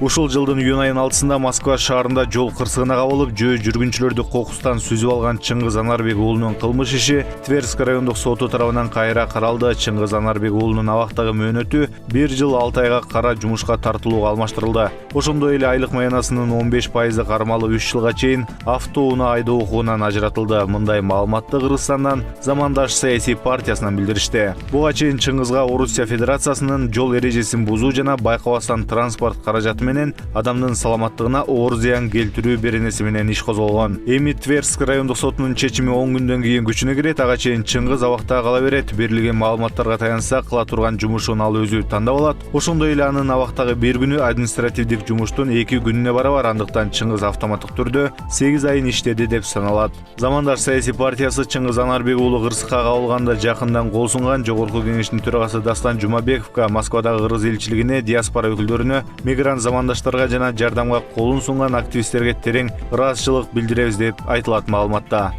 Ушул жылдын июнь айынын 6-сында Москва шаарында жол кырсыгына кабылып, жөө жүргүнчүлөрдү кокустан сүзүп алган Чыңгыз Анарбек уулунун кылмыш иши Тверск райондук соту тарабынан кайра каралды. Чыңгыз Анарбек уулунун абактагы мөөнөтү 1 жыл 6 айга кара жумушка тартылууга алмаштырылды. Ошондой эле айлык маянасынын 15% кармалып 3 жылга чейин автоунаа айдоо укугунан ажыратылды. Мындай маалыматты Кыргызстандан Замандаш саясий партиясынан билдиришти. Буга чейин Чыңгызга Орусия Федерациясынын жол эрежесин бузуу жана байкабастан транспорт каражаты менен адамдын саламаттыгына оор зыян келтирүү беренеси менен иш козголгон. Эми Тверск райондук сотунун чечими 10 күндөн кийин күчүнө кирет. Ага чейин Чыңгыз абакта кала берет. Берилген маалыматтарга таянсак, кыла турган жумушун ал өзү тандап алат. Ошондой эле анын абактагы 1 күнү административдик жумуштун 2 күнүнө барабар. Андыктан Чыңгыз автоматтык түрдө 8 айын иштеди деп саналат. Замандаш саясий партиясы Чыңгыз Анарбек уулу кырсыкка кабылганда жакындан кол сунган Жогорку кеңештин төрагасы Дастан Жумабековго, Москвадагы кыргыз элчилигине, диаспора өкүлдөрүнө, мигрант замандаштарга жана жардамга колун сунган активисттерге терең ыраазычылык билдиребиз деп айтылат маалыматта.